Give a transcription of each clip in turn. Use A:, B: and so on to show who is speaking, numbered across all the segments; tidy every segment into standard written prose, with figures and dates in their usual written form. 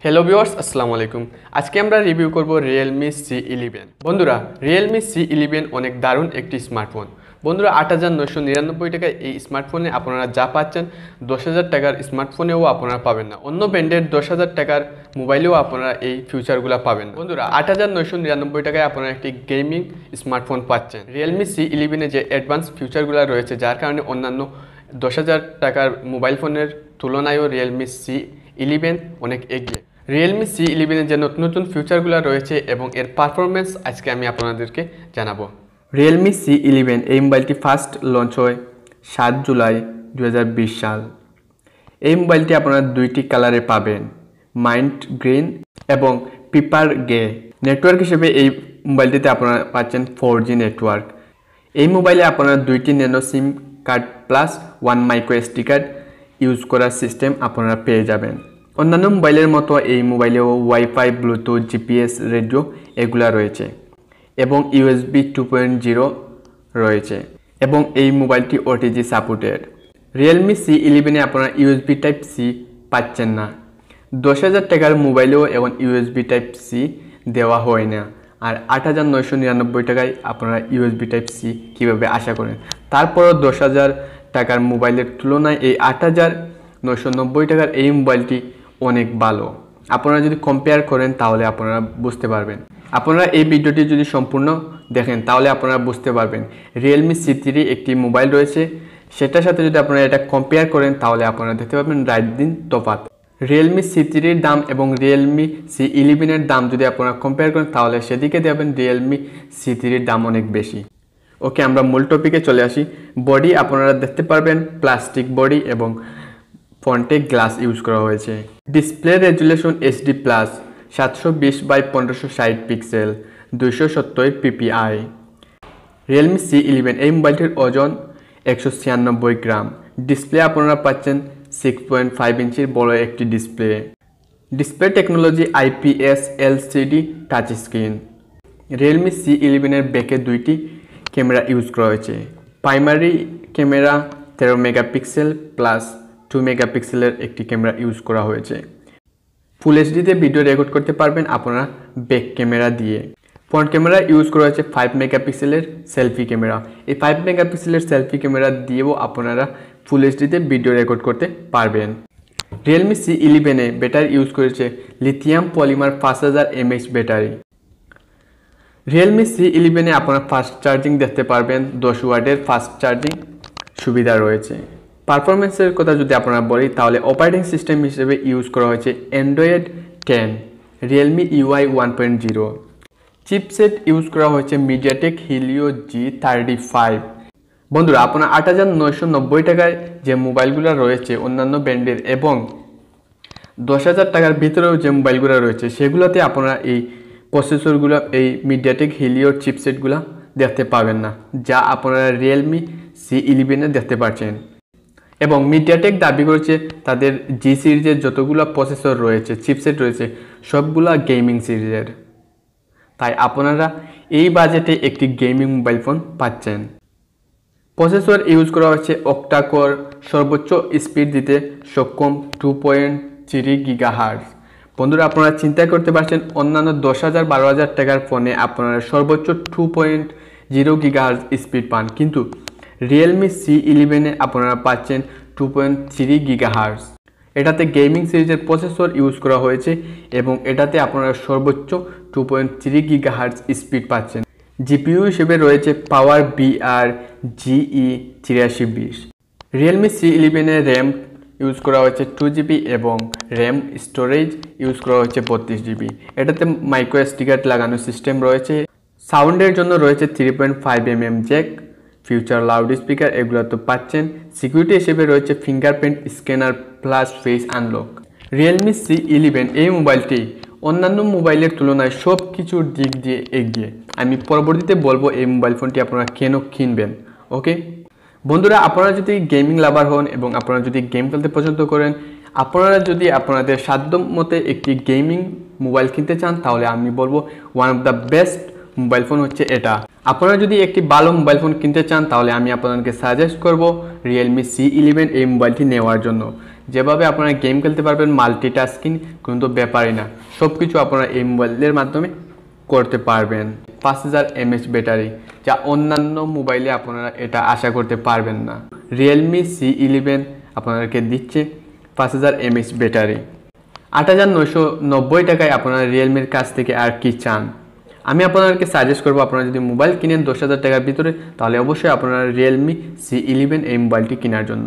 A: Hello viewers, আসসালামু আলাইকুম। আজকে আমরা রিভিউ করব Realme C11। বন্ধুরা, Realme C11 অনেক দারুণ একটি স্মার্টফোন। বন্ধুরা, ৮৯৯৯ টাকায় এই স্মার্টফোনে আপনারা যা পাচ্ছেন ১০,০০০ টাকার স্মার্টফোনেও আপনারা পাবেন না। অন্য ব্র্যান্ডের ১০,০০০ টাকার মোবাইলেও আপনারা এই ফিউচারগুলো পাবেন না। বন্ধুরা, ৮৯৯৯ টাকায় আপনারা একটি গেমিং স্মার্টফোন পাচ্ছেন। Realme C11 যে অ্যাডভান্স ফিউচারগুলো রয়েছে, যার কারণে অন্যান্য ১০,০০০ টাকার মোবাইল ফোনের তুলনায়ও Realme C11 অনেক এগিয়ে। Realme C11 যে নতুন নতুন ফিউচারগুলো রয়েছে এবং এর পারফরমেন্স আজকে আমি আপনাদেরকে জানাবো। Realme C11 এই মোবাইলটি ফার্স্ট লঞ্চ হয় ৭ জুলাই ২০২০ সাল। এই মোবাইলটি আপনারা দুইটি কালারে পাবেন, মাইন্ট গ্রিন এবং পিপার গ্রে। নেটওয়ার্ক হিসেবে এই মোবাইলটিতে আপনারা পাচ্ছেন 4G নেটওয়ার্ক। এই মোবাইলে আপনারা দুইটি ন্যানো সিম card plus 1 micro SD card use করার সিস্টেম আপনারা পেয়ে যাবেন। অন্যান্য মোবাইলের মতো এই মোবাইলেও ওয়াইফাই, ব্লুটুথ, জিপিএস, রেডিও এগুলা রয়েছে এবং USB 2.0 রয়েছে এবং এই মোবাইলটি OTG সাপোর্টেড। Realme C11 আপনারা USB টাইপ সি পাচ্ছেন না। ১০,০০০ টাকার মোবাইলেও এখন USB টাইপ সি দেওয়া হয় না। আর ৮৯৯৯ টাকায় আপনারা USB টাইপ সি কীভাবে আশা করেন? তারপরও ১০,০০০ টাকার মোবাইলের তুলনায় এই ৮৯৯৯ টাকার এই মোবাইলটি অনেক ভালো। আপনারা যদি কম্পেয়ার করেন তাহলে আপনারা বুঝতে পারবেন। আপনারা এই ভিডিওটি যদি সম্পূর্ণ দেখেন তাহলে আপনারা বুঝতে পারবেন Realme C3 একটি মোবাইল রয়েছে, সেটার সাথে যদি আপনারা এটা কম্পেয়ার করেন তাহলে আপনারা দেখতে পাবেন রাত দিন তফাৎ। Realme C3 এর দাম এবং Realme C11 এর দাম যদি আপনারা কম্পেয়ার করেন তাহলে সেদিকে দেখবেন Realme C3 এর দাম অনেক বেশি। ওকে, আমরা মূল টপিকে চলে আসি। বডি আপনারা দেখতে পারবেন প্লাস্টিক বডি এবং ফন্টে গ্লাস ইউজ করা হয়েছে। Display resolution HD plus 720x1560 pixel, 270 ppi। Realme C11 এই মোবাইলটির ওজন 196 গ্রাম। ডিসপ্লে আপনারা পাচ্ছেন 6.5 ইঞ্চির বড় একটি display. Display technology IPS LCD Touchscreen। Realme C11 এর ব্যাকে দুইটি ক্যামেরা ইউজ করা হয়েছে। প্রাইমারি ক্যামেরা 13 মেগাপিক্সেল প্লাস 2 মেগাপিক্সেলের একটি ক্যামেরা ইউজ করা হয়েছে। ফুল এইচডিতে ভিডিও রেকর্ড করতে পারবেন আপনারা ব্যাক ক্যামেরা দিয়ে। ফ্রন্ট ক্যামেরা ইউজ করা হয়েছে 5 মেগাপিক্সেলের সেলফি ক্যামেরা। এই 5 মেগাপিক্সেলের সেলফি ক্যামেরা দিয়েও আপনারা ফুল এইচডিতে ভিডিও রেকর্ড করতে পারবেন। Realme C11 ব্যাটারি ইউজ করেছে lithium polymer 5000 mAh battery. Realme C11 আপনারা ফাস্ট চার্জিং দেখতে পারবেন, 10 ওয়াটের ফাস্ট চার্জিং সুবিধা রয়েছে। পারফরমেন্সের কথা যদি আপনারা বলি তাহলে অপারেটিং সিস্টেম হিসেবে ইউজ করা হয়েছে Android 10, Realme UI 1.0। Chipset use করা হয়েছে MediaTek Helio G35। বন্ধুরা, আপনারা ৮৯৯০ টাকায় যে মোবাইলগুলো রয়েছে অন্যান্য ব্র্যান্ডের এবং ১০,০০০ টাকার ভিতরেও যে মোবাইলগুলো রয়েছে সেগুলোতে আপনারা এই প্রসেসরগুলো, এই MediaTek Helio চিপসেটগুলো দেখতে পাবেন না, যা আপনারা Realme C11 দেখতে পাচ্ছেন। এবং MediaTek দাবি করেছে তাদের G সিরিজের যতগুলো প্রসেসর রয়েছে, চিপসেট রয়েছে, সবগুলা গেমিং সিরিজের। তাই আপনারা এই বাজেটে একটি গেমিং মোবাইল ফোন পাচ্ছেন। প্রসেসর ইউজ করা হচ্ছে অক্টা কোর, সর্বোচ্চ স্পিড দিতে সক্ষম 2.3 GHz। বন্ধুরা, আপনারা চিন্তা করতে পারছেন অন্যান্য 10,০০০ 12,০০০ টাকার ফোনে আপনারা সর্বোচ্চ 2.0 GHz স্পিড পান, কিন্তু Realme C11 আপনারা পাচ্ছেন 2.3 GHz। এটাতে গেমিং সিরিজের প্রসেসর ইউজ করা হয়েছে এবং এটাতে আপনারা সর্বোচ্চ 2.3 GHz স্পিড পাচ্ছেন। জিপিইউ হিসেবে রয়েছে পাওয়ার BR GE8320। Realme C11 RAM use করা হয়েছে 2GB এবং র্যাম স্টোরেজ ইউজ করা হয়েছে 32GB। এটাতে মাইক্রো এসডি কার্ড লাগানোর সিস্টেম রয়েছে। সাউন্ডের জন্য রয়েছে 3.5mm Jack, future loud speaker, এগুলো তো পাচ্ছেন। সিকিউরিটি হিসেবে রয়েছে fingerprint scanner plus face unlock. Realme C11 এই মোবাইলটি অন্যান্য মোবাইলের তুলনায় সব কিছুর দিক দিয়ে এগিয়ে। আমি পরবর্তীতে বলবো এই মোবাইল ফোনটি আপনারা কেন কিনবেন। ওকে বন্ধুরা, আপনারা যদি গেমিং লাভার হন এবং আপনারা যদি গেম খেলতে পছন্দ করেন, আপনারা যদি আপনাদের সাধ্য মতে একটি গেমিং মোবাইল কিনতে চান তাহলে আমি বলবো one of the best mobile phone হচ্ছে এটা। আপনারা যদি একটি ভালো মোবাইল ফোন কিনতে চান তাহলে আমি আপনাদেরকে সাজেস্ট করব Realme C11 এই মোবাইলটি নেওয়ার জন্য। যেভাবে আপনারা গেম খেলতে পারবেন, মাল্টিটাস্কিং কিন্তু ব্যাপারই না, সব কিছু আপনারা এই মোবাইলের মাধ্যমে করতে পারবেন। 5000 mAh ব্যাটারি, যা অন্যান্য মোবাইলে আপনারা এটা আশা করতে পারবেন না। Realme C11 আপনাদেরকে দিচ্ছে 5000 mAh ব্যাটারি। 8990 টাকায় আপনারা রিয়েলমির কাছ থেকে আর কি চান। আমি আপনাদেরকে সাজেস্ট করবো, আপনারা যদি মোবাইল কিনেন 10,000 টাকার ভিতরে, তাহলে অবশ্যই আপনারা Realme C11 এই মোবাইলটি কেনার জন্য।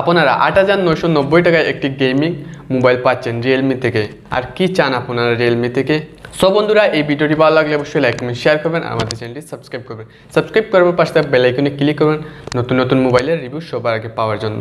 A: আপনারা 8990 টাকায় একটি গেমিং মোবাইল পাচ্ছেন রিয়েলমি থেকে, আর কি চান আপনারা রিয়েলমি থেকে। সো বন্ধুরা, এই ভিডিওটি ভালো লাগলে অবশ্যই লাইক কমেন্ট শেয়ার করবেন, আমাদের চ্যানেলটি সাবস্ক্রাইব করবেন। সাবস্ক্রাইব করার পাশে বেল আইকনে ক্লিক করবেন নতুন নতুন মোবাইলের রিভিউ সবার আগে পাওয়ার জন্য।